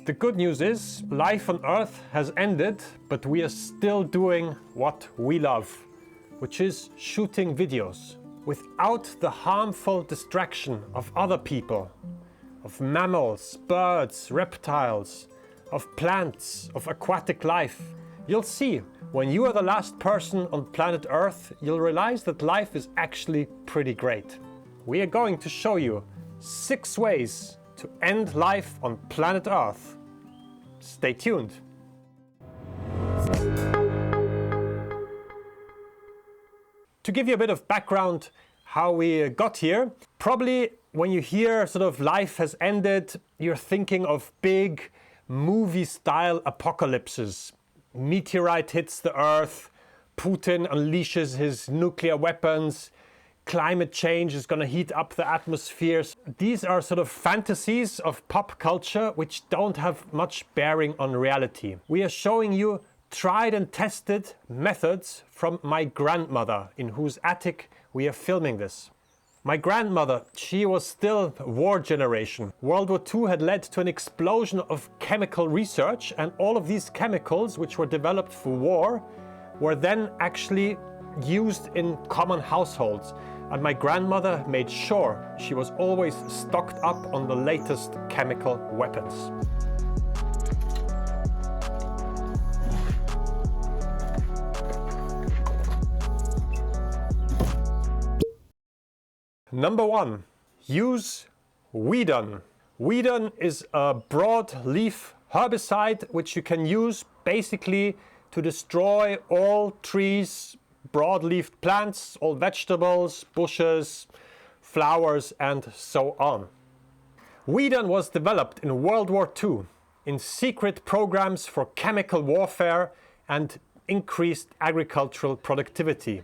The good news is, life on Earth has ended, but we are still doing what we love, which is shooting videos. Without the harmful distraction of other people, of mammals, birds, reptiles, of plants, of aquatic life. You'll see, when you are the last person on planet Earth, you'll realize that life is actually pretty great. We are going to show you 6 ways to end life on planet Earth. Stay tuned. To give you a bit of background how we got here, probably when you hear sort of life has ended, you're thinking of big movie-style apocalypses. Meteorite hits the Earth, Putin unleashes his nuclear weapons, climate change is going to heat up the atmospheres. These are sort of fantasies of pop culture which don't have much bearing on reality. We are showing you tried and tested methods from my grandmother, in whose attic we are filming this. My grandmother, she was still war generation. World War II had led to an explosion of chemical research, and all of these chemicals which were developed for war were then actually used in common households. And my grandmother made sure she was always stocked up on the latest chemical weapons. Number 1. Use Weedone. Weedone is a broad-leaf herbicide which you can use basically to destroy all trees, broad-leafed plants, all vegetables, bushes, flowers, and so on. Weedone was developed in World War II in secret programs for chemical warfare and increased agricultural productivity.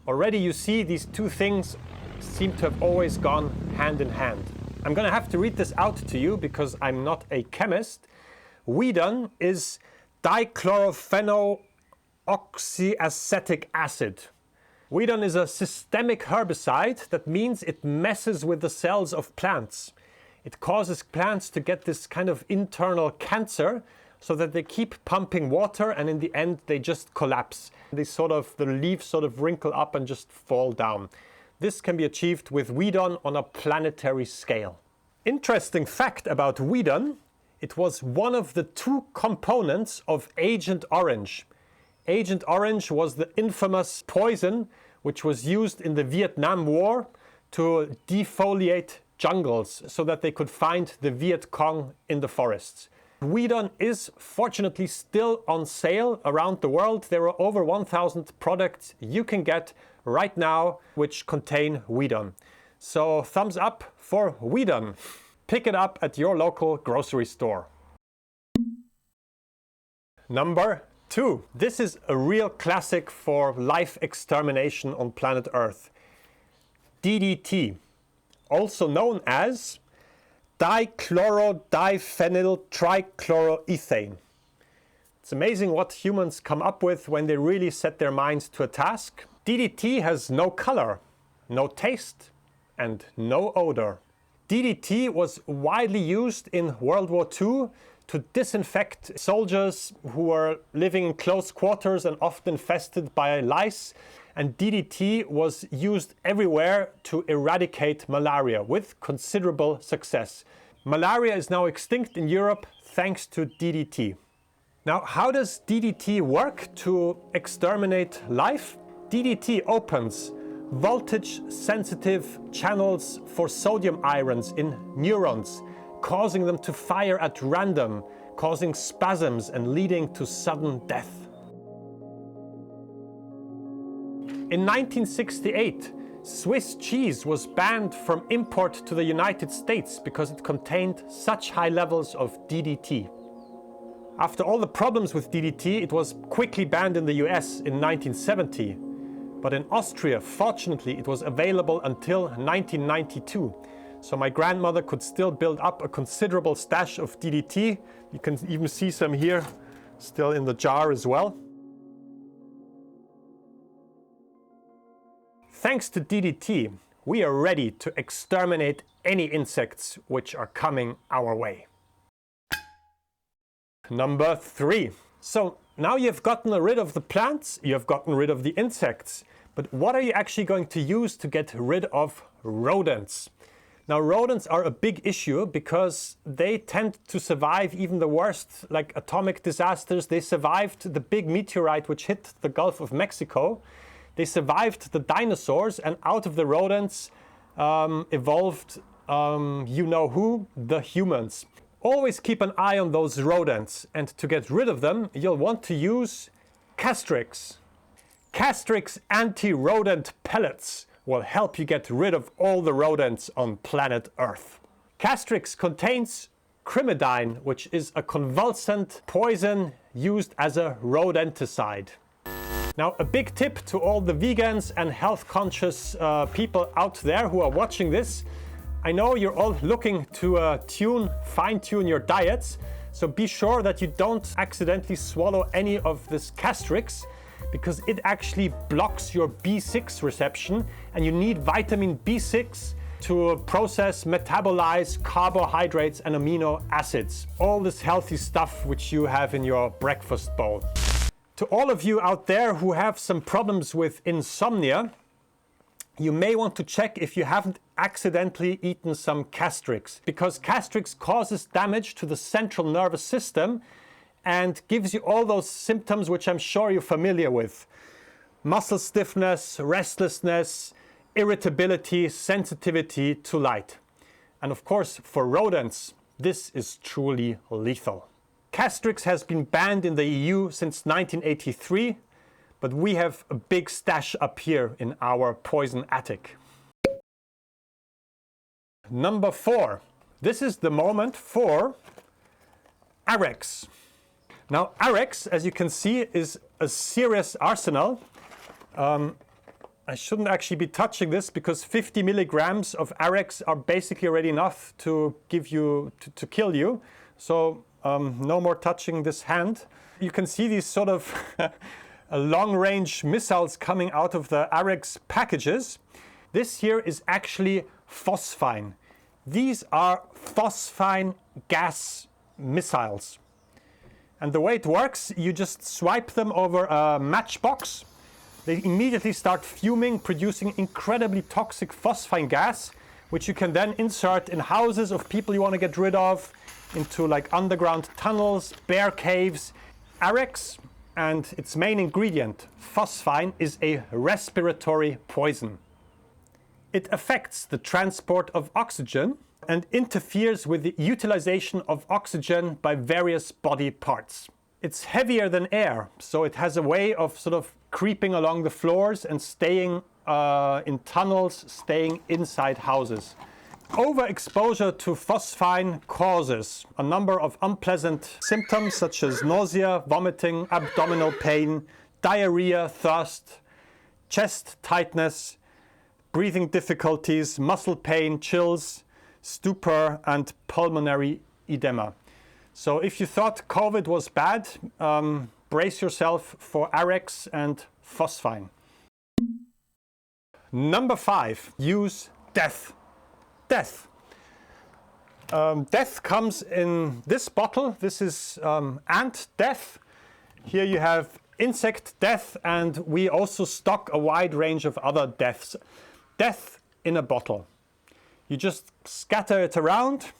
Already you see these two things seem to have always gone hand in hand. I'm going to have to read this out to you because I'm not a chemist. Weedone is dichlorophenoxyacetic acid. Weedone is a systemic herbicide. That means it messes with the cells of plants. It causes plants to get this kind of internal cancer so that they keep pumping water and in the end they just collapse. The leaves sort of wrinkle up and just fall down. This can be achieved with Weedone on a planetary scale. Interesting fact about Weedone, it was one of the 2 components of Agent Orange. Agent Orange was the infamous poison which was used in the Vietnam War to defoliate jungles so that they could find the Viet Cong in the forests. Weedone is fortunately still on sale around the world. There are over 1,000 products you can get right now which contain Weedone. So thumbs up for Weedone. Pick it up at your local grocery store. Number 2. This is a real classic for life extermination on planet Earth. DDT, also known as dichlorodiphenyl trichloroethane. It's amazing what humans come up with when they really set their minds to a task. DDT has no color, no taste, and no odor. DDT was widely used in World War II to disinfect soldiers who were living in close quarters and often infested by lice. And DDT was used everywhere to eradicate malaria with considerable success. Malaria is now extinct in Europe thanks to DDT. Now, how does DDT work to exterminate life? DDT opens voltage-sensitive channels for sodium ions in neurons, causing them to fire at random, causing spasms and leading to sudden death. In 1968, Swiss cheese was banned from import to the United States because it contained such high levels of DDT. After all the problems with DDT, it was quickly banned in the US in 1970. But in Austria, fortunately, it was available until 1992. So my grandmother could still build up a considerable stash of DDT. You can even see some here, still in the jar as well. Thanks to DDT, we are ready to exterminate any insects which are coming our way. Number 3. So now you've gotten rid of the plants, you've gotten rid of the insects, but what are you actually going to use to get rid of rodents? Now rodents are a big issue because they tend to survive even the worst, like atomic disasters. They survived the big meteorite which hit the Gulf of Mexico. They survived the dinosaurs, and out of the rodents evolved, you know who, the humans. Always keep an eye on those rodents, and to get rid of them, you'll want to use Castrix. Castrix anti-rodent pellets will help you get rid of all the rodents on planet Earth. Castrix contains crimidine, which is a convulsant poison used as a rodenticide. Now, a big tip to all the vegans and health-conscious people out there who are watching this. I know you're all looking to fine-tune your diets, so be sure that you don't accidentally swallow any of this Castrix, because it actually blocks your B6 reception, and you need vitamin B6 to process, metabolize carbohydrates and amino acids. All this healthy stuff which you have in your breakfast bowl. To all of you out there who have some problems with insomnia, you may want to check if you haven't accidentally eaten some Castrix, because Castrix causes damage to the central nervous system and gives you all those symptoms which I'm sure you're familiar with. Muscle stiffness, restlessness, irritability, sensitivity to light. And of course, for rodents, this is truly lethal. Castrix has been banned in the EU since 1983, but we have a big stash up here in our poison attic. Number 4. This is the moment for Arrex. Now, Arrex, as you can see, is a serious arsenal. I shouldn't actually be touching this because 50 milligrams of Arrex are basically already enough to give you, to kill you. So no more touching this hand. You can see these sort of long-range missiles coming out of the Arrex packages. This here is actually phosphine. These are phosphine gas missiles. And the way it works, you just swipe them over a matchbox. They immediately start fuming, producing incredibly toxic phosphine gas, which you can then insert in houses of people you want to get rid of, into like underground tunnels, bear caves. Arrex and its main ingredient, phosphine, is a respiratory poison. It affects the transport of oxygen and interferes with the utilization of oxygen by various body parts. It's heavier than air, so it has a way of sort of creeping along the floors and staying in tunnels, staying inside houses. Overexposure to phosphine causes a number of unpleasant symptoms such as nausea, vomiting, abdominal pain, diarrhea, thirst, chest tightness, breathing difficulties, muscle pain, chills, stupor, and pulmonary edema. So if you thought COVID was bad, brace yourself for Arrex and phosphine. Number 5, use death. Death. Death comes in this bottle. This is Antdeath. Here you have insect death, and we also stock a wide range of other deaths. Death in a bottle. You just scatter it around.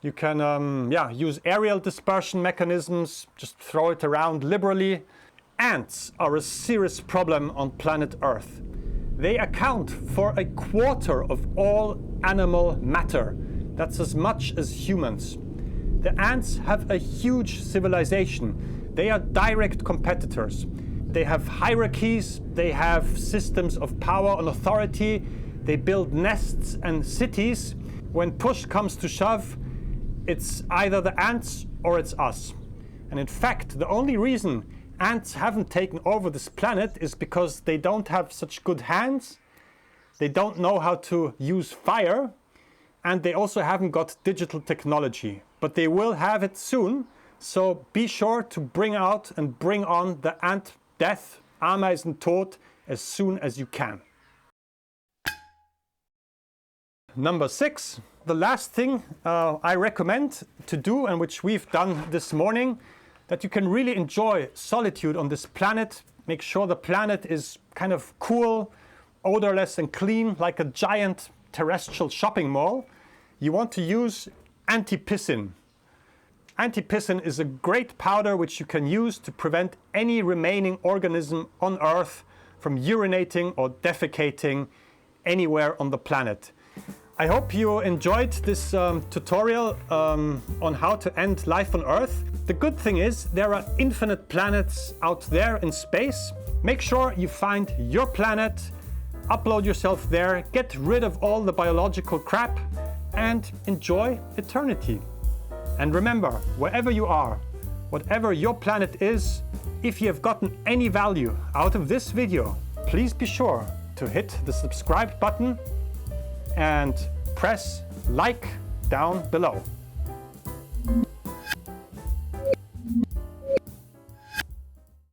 You can use aerial dispersion mechanisms, just throw it around liberally. Ants are a serious problem on planet Earth. They account for 1/4 of all animal matter. That's as much as humans. The ants have a huge civilization. They are direct competitors. They have hierarchies, they have systems of power and authority, they build nests and cities. When push comes to shove, it's either the ants or it's us. And in fact, the only reason ants haven't taken over this planet is because they don't have such good hands, they don't know how to use fire, and they also haven't got digital technology. But they will have it soon, so be sure to bring out and bring on the Antdeath, Ameisentod, as soon as you can. number 6. The last thing I recommend to do, and which we've done this morning, that you can really enjoy solitude on this planet. Make sure the planet is kind of cool, odorless and clean, like a giant terrestrial shopping mall. You want to use antipicin. Antipicin is a great powder which you can use to prevent any remaining organism on Earth from urinating or defecating anywhere on the planet. I hope you enjoyed this tutorial on how to end life on Earth. The good thing is there are infinite planets out there in space. Make sure you find your planet, upload yourself there, get rid of all the biological crap, and enjoy eternity. And remember, wherever you are, whatever your planet is, if you have gotten any value out of this video, please be sure to hit the subscribe button and press like down below.